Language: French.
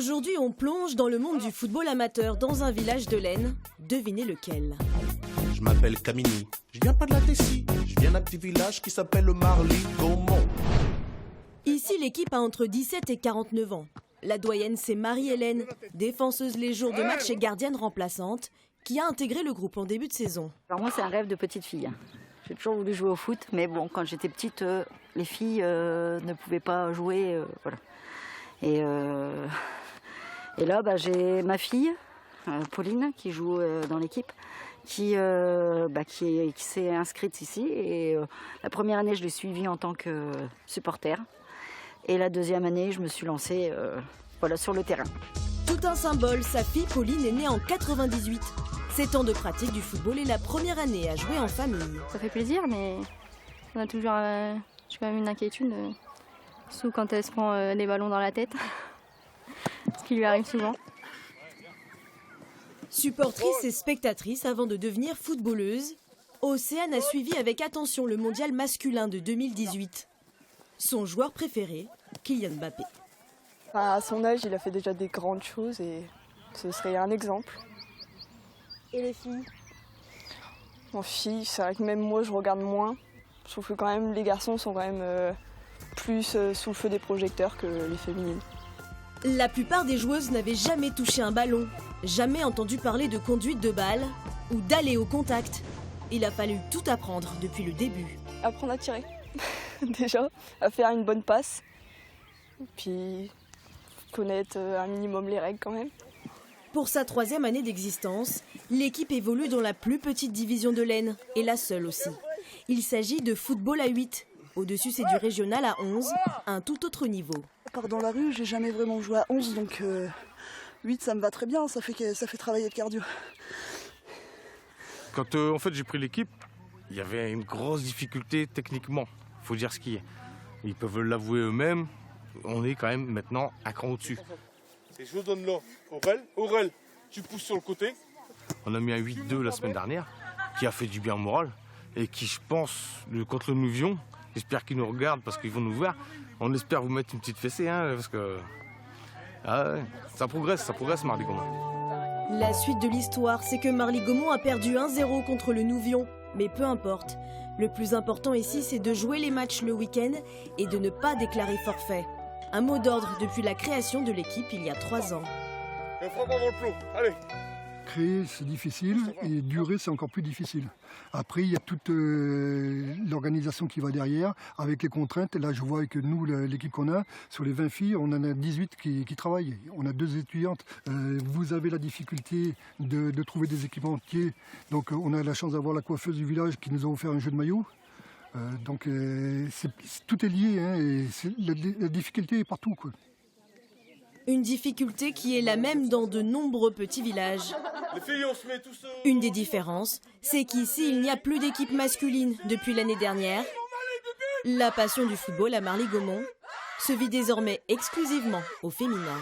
Aujourd'hui, on plonge dans le monde du football amateur dans un village de l'Aisne. Devinez lequel? Je m'appelle Camini, je viens pas de la Tessie, je viens d'un petit village qui s'appelle le Marly-Gaumont. Ici, l'équipe a entre 17 et 49 ans. La doyenne, c'est Marie-Hélène, défenseuse les jours de match et gardienne remplaçante, qui a intégré le groupe en début de saison. Alors moi, c'est un rêve de petite fille. J'ai toujours voulu jouer au foot, mais bon, quand j'étais petite, les filles ne pouvaient pas jouer, voilà. Et là, j'ai ma fille, Pauline, qui joue dans l'équipe, qui s'est inscrite ici. Et la première année, je l'ai suivie en tant que supporter. Et la deuxième année, je me suis lancée sur le terrain. Tout un symbole, sa fille Pauline est née en 98. 7 ans de pratique du football et la première année à jouer en famille. Ça fait plaisir, mais on a toujours j'ai quand même une inquiétude, surtout quand elle se prend des ballons dans la tête, ce qui lui arrive souvent. Supportrice et spectatrice avant de devenir footballeuse, Océane a suivi avec attention le mondial masculin de 2018. Son joueur préféré, Kylian Mbappé. À son âge, il a fait déjà des grandes choses et ce serait un exemple. Et les filles? En filles, c'est vrai que même moi, je regarde moins. Je trouve que quand même les garçons sont quand même plus sous le feu des projecteurs que les féminines. La plupart des joueuses n'avaient jamais touché un ballon, jamais entendu parler de conduite de balle ou d'aller au contact. Il a fallu tout apprendre depuis le début. Apprendre à tirer, déjà, à faire une bonne passe, puis connaître un minimum les règles quand même. Pour sa 3e année d'existence, l'équipe évolue dans la plus petite division de l'Aisne, et la seule aussi. Il s'agit de football à 8. Au-dessus, c'est du régional à 11, un tout autre niveau. À part dans la rue, j'ai jamais vraiment joué à 11, donc 8, ça me va très bien, ça fait travailler le cardio. Quand j'ai pris l'équipe, il y avait une grosse difficulté techniquement, faut dire ce qui est. Ils peuvent l'avouer eux-mêmes, on est quand même maintenant un cran au-dessus. Et je donne là, Aurel, tu pousses sur le côté. On a mis un 8-2 la semaine dernière, qui a fait du bien au moral, et qui, je pense, contre le Nouvion, j'espère qu'ils nous regardent parce qu'ils vont nous voir. On espère vous mettre une petite fessée, parce que ça progresse Marly-Gaumont. La suite de l'histoire, c'est que Marly-Gaumont a perdu 1-0 contre le Nouvion, mais peu importe. Le plus important ici, c'est de jouer les matchs le week-end et de ne pas déclarer forfait. Un mot d'ordre depuis la création de l'équipe il y a 3 ans. Et frappe avant le plomb, allez. Créer, c'est difficile, et durer, c'est encore plus difficile. Après, il y a toute l'organisation qui va derrière, avec les contraintes. Là, je vois que nous, l'équipe qu'on a, sur les 20 filles, on en a 18 qui travaillent. On a 2 étudiantes. Vous avez la difficulté de trouver des équipementiers. Donc, on a la chance d'avoir la coiffeuse du village qui nous a offert un jeu de maillot. Tout est lié, et la difficulté est partout, quoi. Une difficulté qui est la même dans de nombreux petits villages. Les filles, on se met tous... Une des différences, c'est qu'ici, il n'y a plus d'équipe masculine depuis l'année dernière. La passion du football à Marly-Gaumont se vit désormais exclusivement au féminin.